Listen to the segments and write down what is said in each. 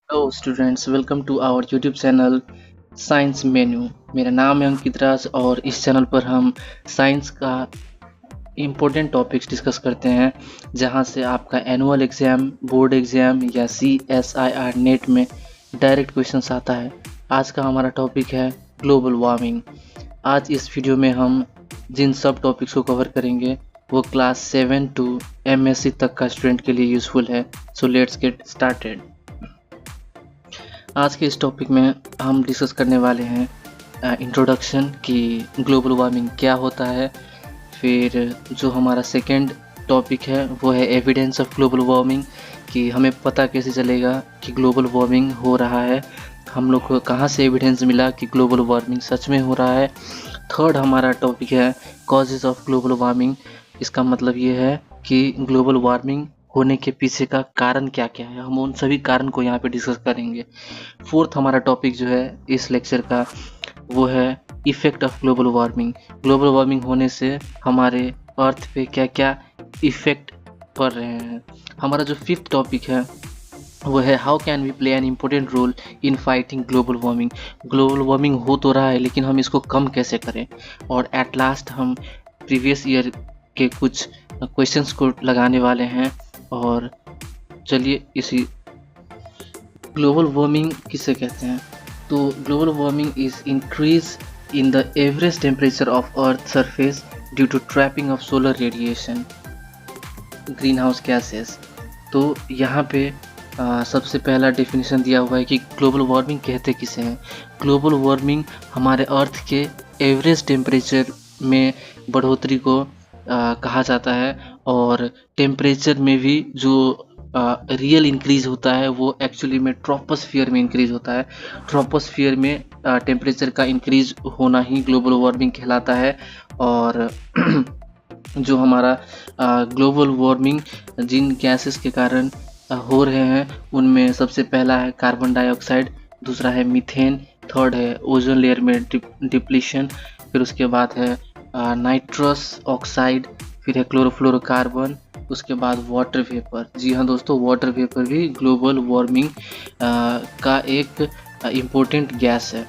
Hello students, welcome to our YouTube channel science menu. मेरा नाम है अंकित राज और इस चैनल पर हम साइंस का इम्पोर्टेंट टॉपिक्स डिस्कस करते हैं, जहां से आपका एनुअल एग्ज़ाम, बोर्ड एग्ज़ाम या CSIR नेट में डायरेक्ट क्वेश्चंस आता है। आज का हमारा टॉपिक है ग्लोबल वार्मिंग। आज इस वीडियो में हम जिन सब टॉपिक्स को कवर करेंगे वो क्लास 7 टू MSc तक का स्टूडेंट के लिए यूज़फुल है। So let's get started. आज के इस टॉपिक में हम डिस्कस करने वाले हैं इंट्रोडक्शन कि ग्लोबल वार्मिंग क्या होता है। फिर जो हमारा सेकेंड टॉपिक है वो है एविडेंस ऑफ ग्लोबल वार्मिंग, कि हमें पता कैसे चलेगा कि ग्लोबल वार्मिंग हो रहा है, हम लोग को कहाँ से एविडेंस मिला कि ग्लोबल वार्मिंग सच में हो रहा है। थर्ड हमारा टॉपिक है कॉजेज़ ऑफ ग्लोबल वार्मिंग। इसका मतलब ये है कि ग्लोबल वार्मिंग होने के पीछे का कारण क्या क्या है, हम उन सभी कारण को यहाँ पे डिस्कस करेंगे। फोर्थ हमारा टॉपिक जो है इस लेक्चर का वो है effect of global warming. Global warming होने से हमारे अर्थ पे क्या क्या इफ़ेक्ट पड़ रहे हैं। हमारा जो फिफ्थ टॉपिक है वो है how can we play an important role in fighting global warming. Global warming हो तो रहा है लेकिन हम इसको कम कैसे करें। और एट लास्ट हम प्रीवियस ईयर के कुछ क्वेश्चंस को लगाने वाले हैं। और चलिए इसी ग्लोबल वार्मिंग किसे कहते हैं, तो global warming is increase in the average temperature of earth surface due to trapping of solar radiation greenhouse gases. तो यहाँ पे सबसे पहला डेफिनेशन दिया हुआ है कि ग्लोबल वार्मिंग कहते किसे हैं। ग्लोबल वार्मिंग हमारे अर्थ के एवरेज टेम्परेचर में बढ़ोतरी को कहा जाता है, और टेम्परेचर में भी जो रियल इंक्रीज होता है वो एक्चुअली में ट्रोपोस्फियर में इंक्रीज होता है। ट्रोपोस्फियर में टेम्परेचर का इंक्रीज होना ही ग्लोबल वार्मिंग कहलाता है। और जो हमारा ग्लोबल वार्मिंग जिन गैसेस के कारण हो रहे हैं उनमें सबसे पहला है कार्बन डाइऑक्साइड, दूसरा है मीथेन, थर्ड है ओजोन लेयर में डिप्लीशन, फिर उसके बाद है नाइट्रस ऑक्साइड, फिर है क्लोरोफ्लोरोकार्बन, उसके बाद वाटर वेपर। जी हाँ दोस्तों, वाटर वेपर भी ग्लोबल वार्मिंग का एक इम्पोर्टेंट गैस है।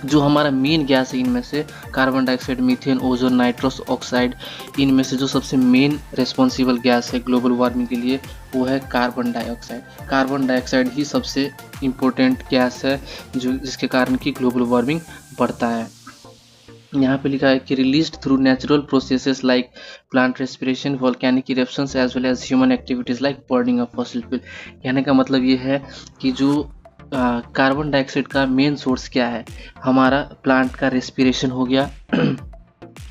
जो हमारा मेन गैस है इनमें से carbon dioxide, methane, ozone, nitrous oxide, इनमें से जो सबसे मेन रिस्पॉन्सिबल गैस है ग्लोबल वार्मिंग के लिए वो है कार्बन डाइऑक्साइड। कार्बन डाइऑक्साइड ही सबसे इम्पोर्टेंट गैस है जो जिसके कारण कि ग्लोबल वार्मिंग बढ़ता है। यहाँ पे लिखा है कि released through natural processes like plant respiration, volcanic eruptions as well as human activities like burning of fossil fuel. कहने का मतलब ये है कि जो कार्बन डाइऑक्साइड का मेन सोर्स क्या है, हमारा प्लांट का रेस्पिरेशन हो गया।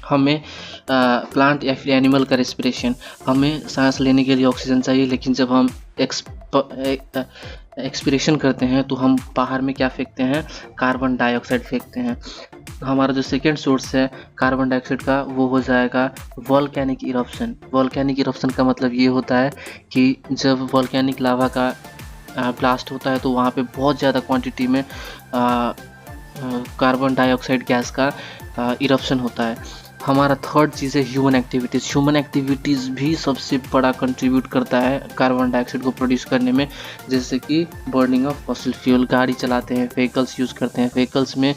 हमें प्लांट या फिर एनिमल का रेस्पिरेशन, हमें सांस लेने के लिए ऑक्सीजन चाहिए, लेकिन जब हम एक्सपिरेशन करते हैं तो हम बाहर में क्या फेंकते हैं, कार्बन डाइऑक्साइड फेंकते हैं। हमारा जो सेकेंड सोर्स है कार्बन डाइऑक्साइड का वो हो जाएगा वॉल्केनिक इरप्शन। वॉल्केनिक इरप्शन का मतलब ये होता है कि जब वॉल्केनिक लावा का ब्लास्ट होता है तो वहाँ पे बहुत ज़्यादा क्वांटिटी में कार्बन डाइऑक्साइड गैस का इरप्शन होता है। हमारा थर्ड चीज़ है ह्यूमन एक्टिविटीज़। ह्यूमन एक्टिविटीज़ भी सबसे बड़ा कंट्रीब्यूट करता है कार्बन डाइऑक्साइड को प्रोड्यूस करने में, जैसे कि बर्निंग ऑफ फॉसिल फ्यूल, गाड़ी चलाते हैं, व्हीकल्स यूज़ करते हैं, व्हीकल्स में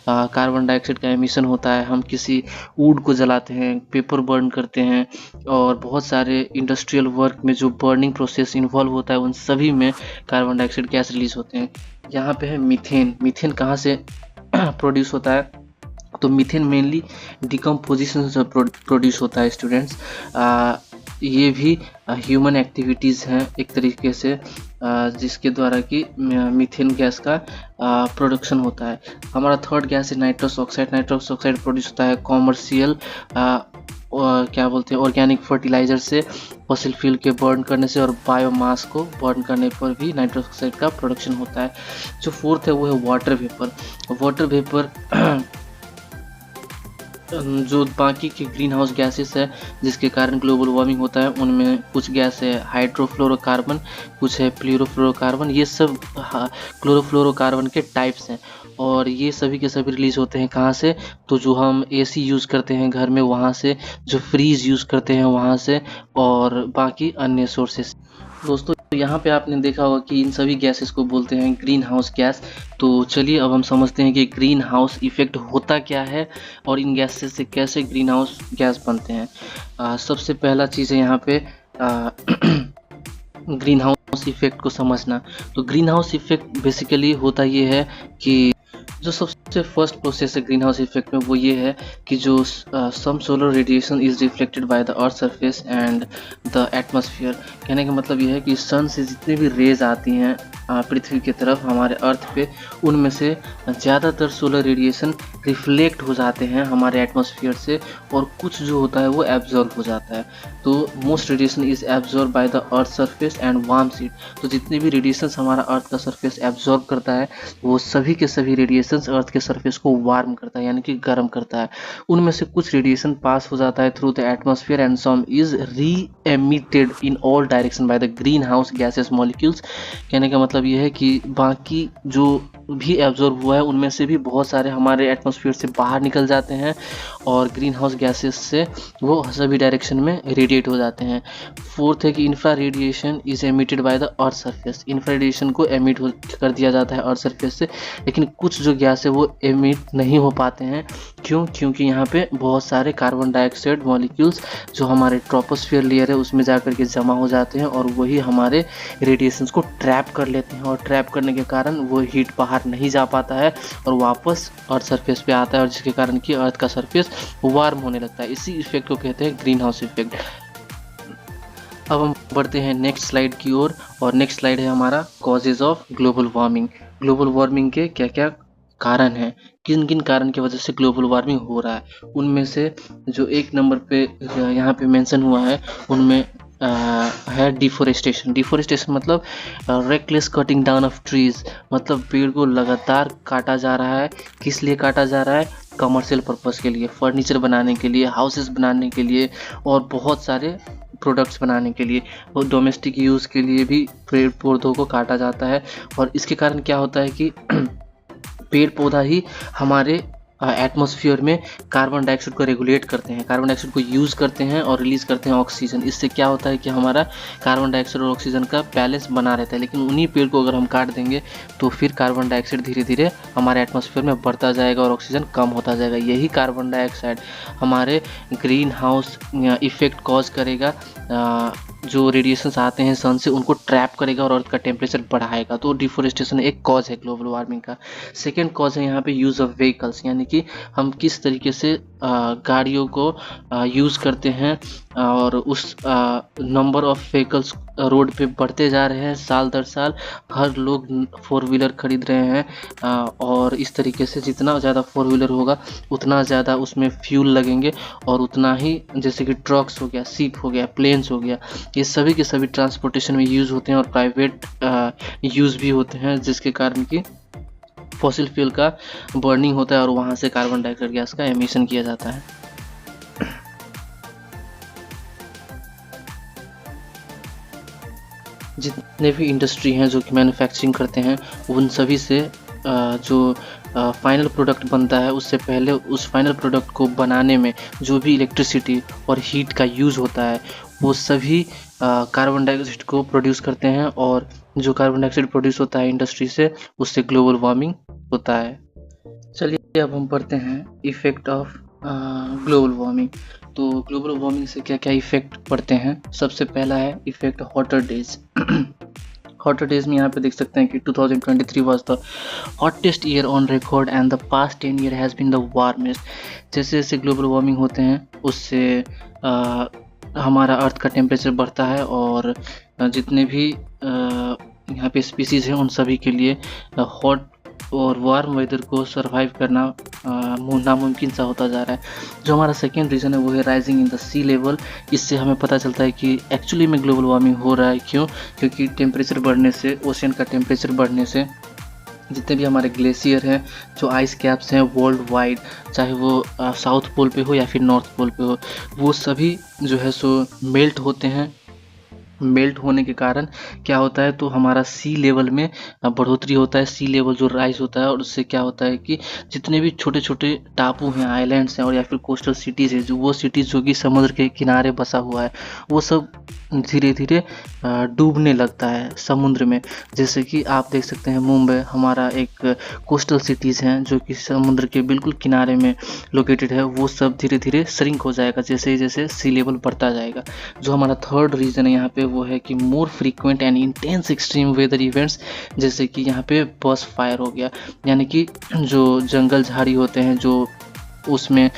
कार्बन डाइऑक्साइड का एमिशन होता है। हम किसी वुड को जलाते हैं, पेपर बर्न करते हैं, और बहुत सारे इंडस्ट्रियल वर्क में जो बर्निंग प्रोसेस इन्वॉल्व होता है उन सभी में कार्बन डाइऑक्साइड गैस रिलीज होते हैं। यहाँ पे है मीथेन। मीथेन कहाँ से प्रोड्यूस होता है, तो मीथेन मेनली डिकम्पोजिशन से प्रोड्यूस होता है स्टूडेंट्स। ये भी ह्यूमन एक्टिविटीज़ हैं एक तरीके से, जिसके द्वारा कि मीथेन गैस का प्रोडक्शन होता है। हमारा थर्ड गैस है nitrous oxide. Nitrous oxide produce होता है कॉमर्शियल क्या बोलते हैं ऑर्गेनिक फर्टिलाइज़र से, फॉसिल फ्यूल के बर्न करने से, और बायोमास को बर्न करने पर भी नाइट्रस ऑक्साइड का प्रोडक्शन होता है। जो फोर्थ है वो है वाटर वेपर। वाटर वेपर जो बाकी के ग्रीन हाउस गैसेस है जिसके कारण ग्लोबल वार्मिंग होता है उनमें कुछ गैस है हाइड्रोफ्लोरोकार्बन, कुछ है फ्लोरोफ्लोरोकार्बन। ये सब क्लोरोफ्लोरोकार्बन के टाइप्स हैं, और ये सभी के सभी रिलीज होते हैं कहाँ से, तो जो हम AC यूज़ करते हैं घर में वहाँ से, जो फ्रीज यूज़ करते हैं वहाँ से, और बाकी अन्य सोर्सेस। दोस्तों तो यहाँ पे आपने देखा होगा कि इन सभी गैसेस को बोलते हैं ग्रीन हाउस गैस। तो चलिए अब हम समझते हैं कि ग्रीन हाउस इफेक्ट होता क्या है और इन गैसेस से कैसे ग्रीन हाउस गैस बनते हैं। सबसे पहला चीज़ है यहाँ पे ग्रीन हाउस इफेक्ट को समझना। तो ग्रीन हाउस इफेक्ट बेसिकली होता ये है कि जो सबसे फर्स्ट प्रोसेस है ग्रीन हाउस इफेक्ट में वो ये है कि जो some solar radiation is reflected by the earth surface and the atmosphere. कहने का मतलब ये है कि सन से जितनी भी रेज आती हैं पृथ्वी की तरफ हमारे अर्थ पे, उनमें से ज़्यादातर सोलर रेडिएशन रिफ्लेक्ट हो जाते हैं हमारे एटमॉस्फेयर से और कुछ जो होता है वो एब्जॉर्ब हो जाता है। तो most radiation is absorb by the earth surface and warms it. तो जितने भी रेडिएशंस हमारा अर्थ का सरफेस एब्जॉर्ब करता है वो सभी के सभी रेडिएशंस अर्थ के सरफेस को वार्म करता है, यानी कि गर्म करता है। उनमें से कुछ रेडिएशन पास हो जाता है through the atmosphere and some is री emitted in all direction by the green house gases molecules. कहने का मतलब ये है कि बाकी जो भी एब्जॉर्ब हुआ है उनमें से भी बहुत सारे हमारे एटमॉस्फेयर से बाहर निकल जाते हैं और ग्रीन हाउस गैसेस से वो सभी डायरेक्शन में रेडिएट हो जाते हैं। फोर्थ है कि infra radiation is emitted by the earth surface. Infra radiation को एमिट कर दिया जाता है अर्थ सरफेस से, लेकिन कुछ जो गैस है वो एमिट नहीं हो पाते हैं। क्यों? क्योंकि यहाँ पे बहुत सारे कार्बन डाइऑक्साइड मॉलिक्यूल्स जो हमारे ट्रोपोस्फियर लेयर है उसमें जाकर के जमा हो जाते हैं और वही हमारे रेडिएशंस को ट्रैप कर लेते हैं और ट्रैप करने के कारण वो हीट बाहर नहीं जा पाता है और वापस अर्थ सरफेस पे आता है और जिसके कारण कि अर्थ का सरफेस वार्म होने लगता है। इसी इफेक्ट को कहते हैं ग्रीन हाउस इफेक्ट। अब हम बढ़ते हैं नेक्स्ट स्लाइड की ओर और नेक्स्ट स्लाइड है हमारा causes of global warming. Global warming के क्या क्या कारण हैं, किन किन कारण की वजह से ग्लोबल वार्मिंग हो रहा है। उनमें से जो एक नंबर पे यहाँ पे मेंशन हुआ है उनमें है डिफोरेस्टेशन। डिफोरेस्टेशन मतलब reckless cutting down of trees, मतलब पेड़ को लगातार काटा जा रहा है। किस लिए काटा जा रहा है? कमर्शियल पर्पस के लिए, फर्नीचर बनाने के लिए, हाउसेस बनाने के लिए और बहुत सारे प्रोडक्ट्स बनाने के लिए और डोमेस्टिक यूज़ के लिए भी पेड़ पौधों को काटा जाता है। और इसके कारण क्या होता है कि पेड़ पौधा ही हमारे एटमॉस्फेयर में कार्बन डाइऑक्साइड को रेगुलेट करते हैं, कार्बन डाइऑक्साइड को यूज़ करते हैं और रिलीज़ करते हैं ऑक्सीजन। इससे क्या होता है कि हमारा कार्बन डाइऑक्साइड और ऑक्सीजन का बैलेंस बना रहता है। लेकिन उन्हीं पेड़ को अगर हम काट देंगे तो फिर कार्बन डाइऑक्साइड धीरे धीरे हमारे एटमॉस्फेयर में बढ़ता जाएगा और ऑक्सीजन कम होता जाएगा। यही कार्बन डाइऑक्साइड हमारे ग्रीन हाउस इफेक्ट कॉज करेगा, जो रेडिएशंस आते हैं सन से उनको ट्रैप करेगा और अर्थ का टेम्परेचर बढ़ाएगा। तो डिफोरेस्टेशन एक कॉज है ग्लोबल वार्मिंग का। सेकेंड कॉज है यहाँ पे यूज़ ऑफ व्हीकल्स, यानी कि हम किस तरीके से गाड़ियों को यूज़ करते हैं और उस नंबर ऑफ व्हीकल्स रोड पे बढ़ते जा रहे हैं साल दर साल। हर लोग 4 व्हीलर खरीद रहे हैं और इस तरीके से जितना ज़्यादा 4 व्हीलर होगा उतना ज़्यादा उसमें फ्यूल लगेंगे और उतना ही, जैसे कि ट्रक्स हो गया, शिप हो गया, प्लेन्स हो गया, ये सभी के सभी ट्रांसपोर्टेशन में यूज़ होते हैं और प्राइवेट यूज़ भी होते हैं, जिसके कारण कि फॉसिल फ्यूल का बर्निंग होता है और वहाँ से कार्बन डाइऑक्साइड गैस का एमिशन किया जाता है। जितने भी इंडस्ट्री हैं जो कि मैन्युफैक्चरिंग करते हैं उन सभी से जो फाइनल प्रोडक्ट बनता है उससे पहले उस फाइनल प्रोडक्ट को बनाने में जो भी इलेक्ट्रिसिटी और हीट का यूज़ होता है वो सभी कार्बन डाइऑक्साइड को प्रोड्यूस करते हैं और जो कार्बन डाइऑक्साइड प्रोड्यूस होता है इंडस्ट्री से उससे ग्लोबल वार्मिंग होता है। चलिए अब हम पढ़ते हैं इफ़ेक्ट ऑफ ग्लोबल वार्मिंग। तो ग्लोबल वार्मिंग से क्या क्या इफ़ेक्ट पड़ते हैं। सबसे पहला है effect hotter days. Hotter days में यहाँ पे देख सकते हैं कि 2023 was the hottest year on record and the past 10 year has been the warmest. जैसे जैसे ग्लोबल वार्मिंग होते हैं उससे हमारा अर्थ का टेम्परेचर बढ़ता है और जितने भी यहाँ पे स्पीसीज़ हैं उन सभी के लिए हॉट और वार्म वेदर को सरवाइव करना नामुमकिन सा होता जा रहा है। जो हमारा सेकेंड रीज़न है वो है rising in the sea level. इससे हमें पता चलता है कि एक्चुअली में ग्लोबल वार्मिंग हो रहा है। क्यों? क्योंकि टेम्परेचर बढ़ने से, ओशन का टेम्परेचर बढ़ने से जितने भी हमारे ग्लेशियर हैं, जो आइस कैप्स हैं वर्ल्ड वाइड, चाहे वो साउथ पोल पे हो या फिर नॉर्थ पोल पे हो, वो सभी जो है सो मेल्ट होते हैं मेल्ट होने के कारण क्या होता है, तो हमारा सी लेवल में बढ़ोतरी होता है, सी लेवल जो राइज होता है, और उससे क्या होता है कि जितने भी छोटे छोटे टापू हैं, आइलैंड्स हैं, और या फिर कोस्टल सिटीज़ है, जो वो सिटीज़ जो कि समुद्र के किनारे बसा हुआ है, वो सब धीरे धीरे डूबने लगता है समुद्र में। जैसे कि आप देख सकते हैं मुंबई हमारा एक कोस्टल सिटीज़ हैं जो कि समुद्र के बिल्कुल किनारे में लोकेटेड है, वो सब धीरे धीरे श्रिंक हो जाएगा जैसे जैसे सी लेवल बढ़ता जाएगा। जो हमारा थर्ड रीज़न है यहाँ पे वो है कि more frequent and intense extreme weather events, जैसे कि यहाँ पे बस फायर हो गया, यानी कि जो जंगल झाड़ी होते हैं, जो उसमें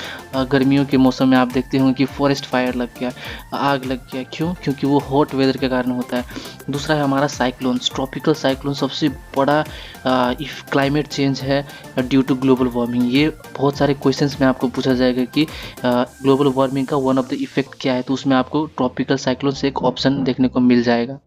गर्मियों के मौसम में आप देखते होंगे कि फॉरेस्ट फायर लग गया, आग लग गया। क्यों? क्योंकि वो हॉट वेदर के कारण होता है। दूसरा है हमारा साइक्लोन्स, ट्रॉपिकल साइक्लोन सबसे बड़ा इफ क्लाइमेट चेंज है ड्यू टू ग्लोबल वार्मिंग। ये बहुत सारे क्वेश्चंस में आपको पूछा जाएगा कि ग्लोबल वार्मिंग का वन ऑफ द इफेक्ट क्या है, तो उसमें आपको ट्रॉपिकल साइक्लोन से एक ऑप्शन देखने को मिल जाएगा।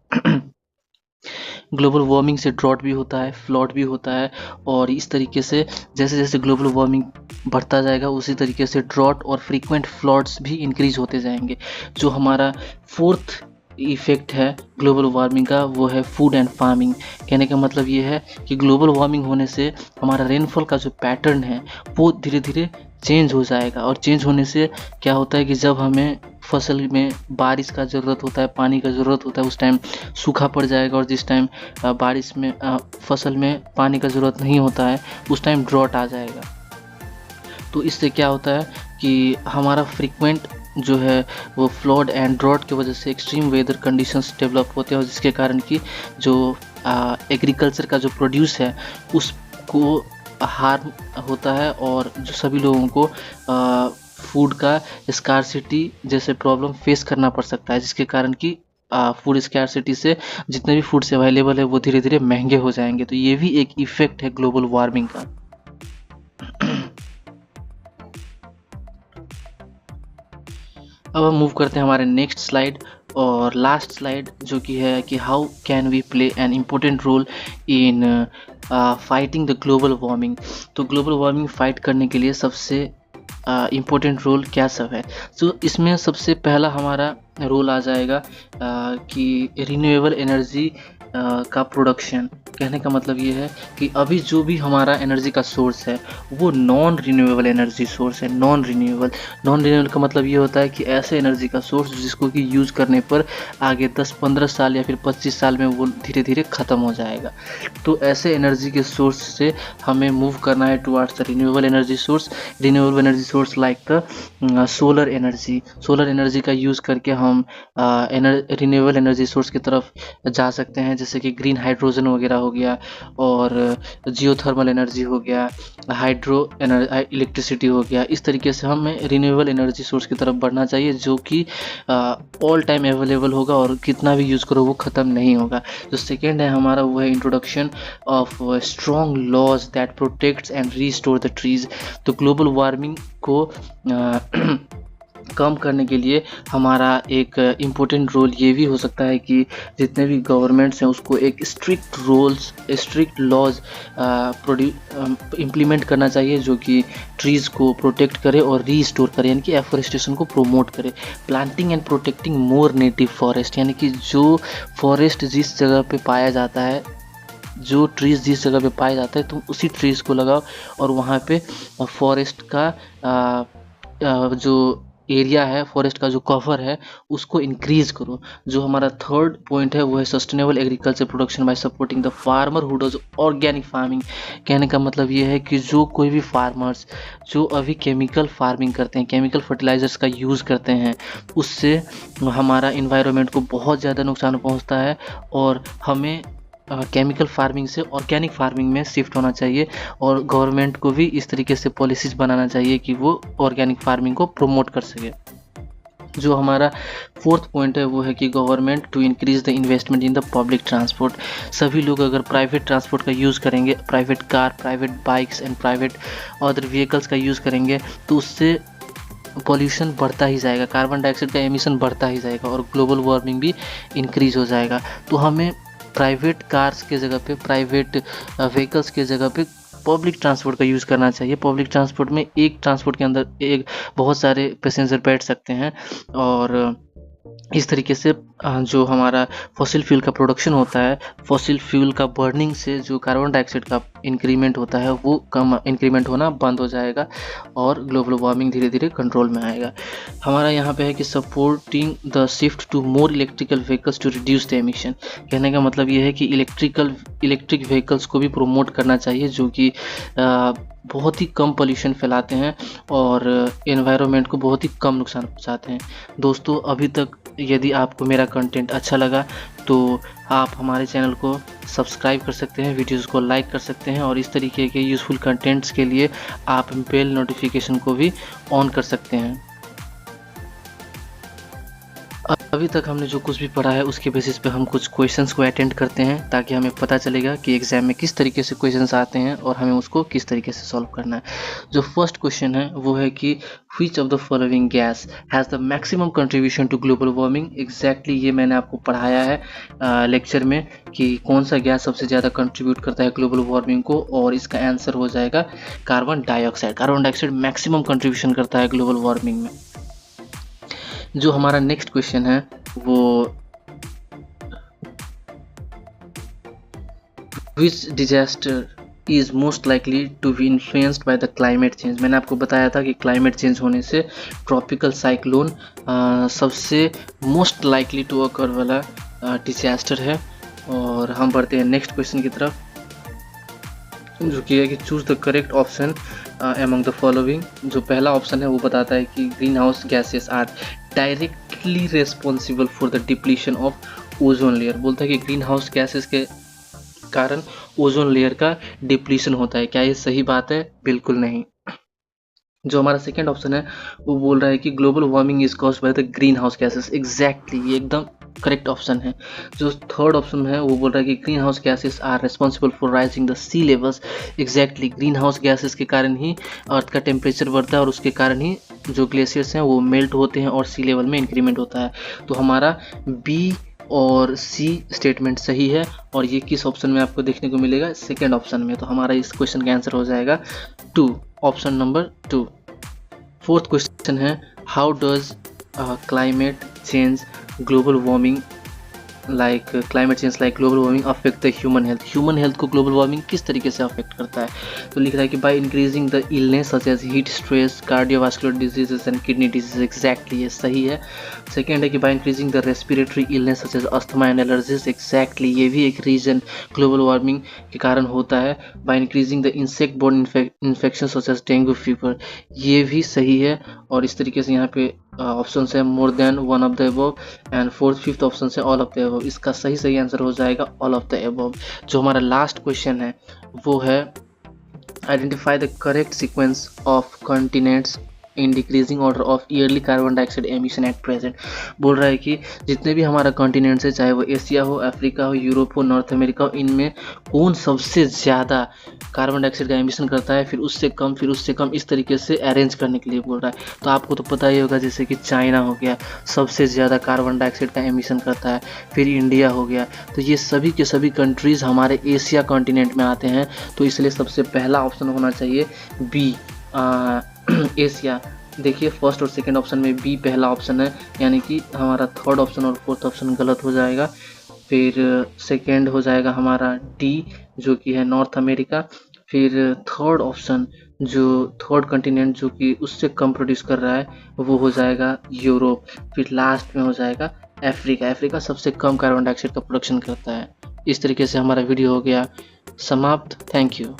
ग्लोबल वार्मिंग से ड्रॉट भी होता है, फ्लड भी होता है, और इस तरीके से जैसे जैसे ग्लोबल वार्मिंग बढ़ता जाएगा उसी तरीके से ड्रॉट और फ्रीक्वेंट फ्लड्स भी इंक्रीज होते जाएंगे। जो हमारा फोर्थ इफेक्ट है ग्लोबल वार्मिंग का वो है फूड एंड फार्मिंग। कहने का मतलब ये है कि ग्लोबल वार्मिंग होने से हमारा रेनफॉल का जो पैटर्न है वो धीरे धीरे चेंज हो जाएगा, और चेंज होने से क्या होता है कि जब हमें फसल में बारिश का ज़रूरत होता है, पानी का ज़रूरत होता है, उस टाइम सूखा पड़ जाएगा, और जिस टाइम बारिश में फसल में पानी का ज़रूरत नहीं होता है उस टाइम ड्रॉट आ जाएगा। तो इससे क्या होता है कि हमारा फ्रीक्वेंट जो है वो फ्लड एंड ड्रॉट की वजह से एक्सट्रीम वेदर कंडीशंस डेवलप होते हैं, और जिसके कारण कि जो एग्रीकल्चर का जो प्रोड्यूस है उसको हार्म होता है, और जो सभी लोगों को फूड का स्कार्सिटी जैसे प्रॉब्लम फेस करना पड़ सकता है, जिसके कारण कि फूड स्कार्सिटी से जितने भी फूड्स अवेलेबल है वो धीरे धीरे महंगे हो जाएंगे। तो ये भी एक इफेक्ट है ग्लोबल वार्मिंग का। अब हम मूव करते हैं हमारे नेक्स्ट स्लाइड और लास्ट स्लाइड, जो कि है कि how can we play an important role in fighting the global warming. तो ग्लोबल वार्मिंग फाइट करने के लिए सबसे इम्पोर्टेंट रोल क्या सब है। तो इसमें सबसे पहला हमारा रोल आ जाएगा कि रिन्यूएबल एनर्जी का प्रोडक्शन। कहने का मतलब ये है कि अभी जो भी हमारा एनर्जी का सोर्स है वो नॉन रिन्यूएबल एनर्जी सोर्स है। नॉन रिन्यूएबल का मतलब ये होता है कि ऐसे एनर्जी का सोर्स जिसको कि यूज़ करने पर आगे 10-15 साल या फिर 25 साल में वो धीरे धीरे ख़त्म हो जाएगा। तो ऐसे एनर्जी के सोर्स से हमें मूव करना है towards the renewable energy source. Renewable energy source like the solar energy का यूज़ करके हम रिन्यूएबल एनर्जी सोर्स की तरफ जा सकते हैं, जैसे कि ग्रीन हाइड्रोजन वगैरह हो गया, और जियोथर्मल एनर्जी हो गया, हाइड्रो इलेक्ट्रिसिटी हो गया। इस तरीके से हमें रिन्यूएबल एनर्जी सोर्स की तरफ बढ़ना चाहिए, जो कि ऑल टाइम अवेलेबल होगा और कितना भी यूज़ करो वो ख़त्म नहीं होगा। जो सेकेंड है हमारा वो है introduction of strong laws that protects and restore the trees. तो ग्लोबल वार्मिंग को कम करने के लिए हमारा एक इम्पोर्टेंट रोल ये भी हो सकता है कि जितने भी गवर्नमेंट्स हैं उसको एक स्ट्रिक्ट लॉज इम्प्लीमेंट करना चाहिए, जो कि ट्रीज़ को प्रोटेक्ट करे और रीस्टोर करे, यानी कि एफोरेस्टेशन को प्रोमोट करे। Planting and protecting more native forest, यानी कि जो फॉरेस्ट जिस जगह पे पाया जाता है, जो ट्रीज़ जिस जगह पे पाया जाता है तुम उसी ट्रीज़ को लगाओ, और वहाँ पे फॉरेस्ट का जो एरिया है, फॉरेस्ट का जो कवर है उसको इंक्रीज़ करो। जो हमारा थर्ड पॉइंट है वो है sustainable agriculture production by supporting the farmer who does organic farming. कहने का मतलब ये है कि जो कोई भी फार्मर्स जो अभी केमिकल फार्मिंग करते हैं, केमिकल फर्टिलाइजर्स का यूज़ करते हैं, उससे हमारा इन्वायरमेंट को बहुत ज़्यादा नुकसान पहुँचता है, और हमें केमिकल फार्मिंग से ऑर्गेनिक फार्मिंग में शिफ्ट होना चाहिए, और गवर्नमेंट को भी इस तरीके से पॉलिसीज़ बनाना चाहिए कि वो ऑर्गेनिक फार्मिंग को प्रमोट कर सके। जो हमारा फोर्थ पॉइंट है वो है कि government to increase the investment in the public transport. सभी लोग अगर प्राइवेट ट्रांसपोर्ट का यूज़ करेंगे, private car, private bikes and private other vehicles का यूज़ करेंगे, तो उससे पॉल्यूशन बढ़ता ही जाएगा, कार्बन डाइऑक्साइड का एमिशन बढ़ता ही जाएगा, और ग्लोबल वार्मिंग भी इंक्रीज़ हो जाएगा। तो हमें प्राइवेट कार्स के जगह पे, प्राइवेट व्हीकल्स के जगह पे पब्लिक ट्रांसपोर्ट का यूज़ करना चाहिए। पब्लिक ट्रांसपोर्ट में एक ट्रांसपोर्ट के अंदर एक बहुत सारे पैसेंजर बैठ सकते हैं, और इस तरीके से जो हमारा फॉसिल फ्यूल का प्रोडक्शन होता है, फॉसिल फ्यूल का बर्निंग से जो कार्बन डाइऑक्साइड का इंक्रीमेंट होता है वो कम इंक्रीमेंट होना बंद हो जाएगा और ग्लोबल वार्मिंग धीरे धीरे कंट्रोल में आएगा। हमारा यहाँ पे है कि supporting the shift to more electrical vehicles to reduce the emission. कहने का मतलब ये है कि इलेक्ट्रिक व्हीकल्स को भी प्रोमोट करना चाहिए जो कि बहुत ही कम पोल्यूशन फैलाते हैं और एनवायरनमेंट को बहुत ही कम नुकसान पहुंचाते हैं। दोस्तों, अभी तक यदि आपको मेरा कंटेंट अच्छा लगा तो आप हमारे चैनल को सब्सक्राइब कर सकते हैं, वीडियोस को लाइक कर सकते हैं और इस तरीके के यूज़फुल कंटेंट्स के लिए आप बेल नोटिफिकेशन को भी ऑन कर सकते हैं। अभी तक हमने जो कुछ भी पढ़ा है उसके बेसिस पे हम कुछ क्वेश्चंस को अटेंड करते हैं ताकि हमें पता चलेगा कि एग्जाम में किस तरीके से क्वेश्चंस आते हैं और हमें उसको किस तरीके से सॉल्व करना है। जो फर्स्ट क्वेश्चन है वो है कि which of the following gas has the maximum contribution to global warming. Exactly ये मैंने आपको पढ़ाया है लेक्चर में कि कौन सा गैस सबसे ज़्यादा कंट्रीब्यूट करता है ग्लोबल वार्मिंग को, और इसका आंसर हो जाएगा carbon dioxide. Carbon dioxide maximum contribution करता है ग्लोबल वार्मिंग में। जो हमारा नेक्स्ट क्वेश्चन है वो which disaster is most likely to be influenced by the climate change. मैंने आपको बताया था कि क्लाइमेट चेंज होने से ट्रॉपिकल साइक्लोन सबसे मोस्ट लाइकली टू अकर वाला डिजास्टर है। और हम बढ़ते हैं नेक्स्ट क्वेश्चन की तरफ जो कि है कि choose the correct option among the following. जो पहला ऑप्शन है वो बताता है कि greenhouse gases are directly responsible for the depletion of ozone layer. बोलता है कि ग्रीन हाउस गैसेस के कारण ओजोन लेयर का डिप्लीशन होता है। क्या ये सही बात है? बिल्कुल नहीं। जो हमारा सेकेंड ऑप्शन है वो बोल रहा है कि global warming is caused by the green house gases. Exactly ये एकदम करेक्ट ऑप्शन है। जो थर्ड ऑप्शन है वो बोल रहा है कि greenhouse gases are responsible for rising the sea levels. Exactly greenhouse gases के कारण ही अर्थ का टेम्परेचर बढ़ता है और उसके कारण ही जो ग्लेशियर्स हैं वो मेल्ट होते हैं और सी लेवल में इंक्रीमेंट होता है। तो हमारा बी और सी स्टेटमेंट सही है और ये किस ऑप्शन में आपको देखने को मिलेगा? सेकेंड ऑप्शन में। तो हमारा इस क्वेश्चन का आंसर हो जाएगा 2, ऑप्शन नंबर 2। फोर्थ क्वेश्चन है how does climate change global warming like global warming affect the human health. Human health को ग्लोबल वार्मिंग किस तरीके से अफेक्ट करता है? तो लिख रहा है कि by increasing the illness such as heat stress cardiovascular diseases and kidney disease. Exactly ये सही है। सेकेंड है कि by increasing the respiratory illness such as asthma and allergies. Exactly ये भी एक रीजन ग्लोबल वार्मिंग के कारण होता है। By increasing the insect borne infection such as dengue fever. ये भी सही है। और इस तरीके से यहाँ पे ऑप्शन है more than one of the above and fourth fifth option है ऑल ऑफ द अबव। इसका सही आंसर हो जाएगा ऑल ऑफ द अबव। जो हमारा लास्ट क्वेश्चन है वो है identify the correct sequence of continents in decreasing order of yearly carbon dioxide emission at present. बोल रहा है कि जितने भी हमारा कॉन्टिनेंट्स है, चाहे वो एशिया हो, अफ्रीका हो, यूरोप हो, नॉर्थ अमेरिका हो, इनमें कौन सबसे ज़्यादा कार्बन डाइऑक्साइड का एमिशन करता है, फिर उससे कम, फिर उससे कम, इस तरीके से अरेंज करने के लिए बोल रहा है। तो आपको तो पता ही होगा जैसे कि चाइना हो गया सबसे ज़्यादा कार्बन डाइऑक्साइड का एमिशन करता है, फिर इंडिया हो गया। तो ये सभी के सभी कंट्रीज़ हमारे एशिया कॉन्टिनेंट में आते हैं। तो इसलिए सबसे पहला ऑप्शन होना चाहिए बी एशिया। देखिए फर्स्ट और सेकंड ऑप्शन में बी पहला ऑप्शन है, यानी कि हमारा थर्ड ऑप्शन और फोर्थ ऑप्शन गलत हो जाएगा। फिर सेकंड हो जाएगा हमारा डी जो कि है नॉर्थ अमेरिका। फिर थर्ड ऑप्शन जो थर्ड कंटिनेंट जो कि उससे कम प्रोड्यूस कर रहा है वो हो जाएगा यूरोप। फिर लास्ट में हो जाएगा अफ्रीका। अफ्रीका सबसे कम कार्बन डाइऑक्साइड का प्रोडक्शन करता है। इस तरीके से हमारा वीडियो हो गया समाप्त। Thank you.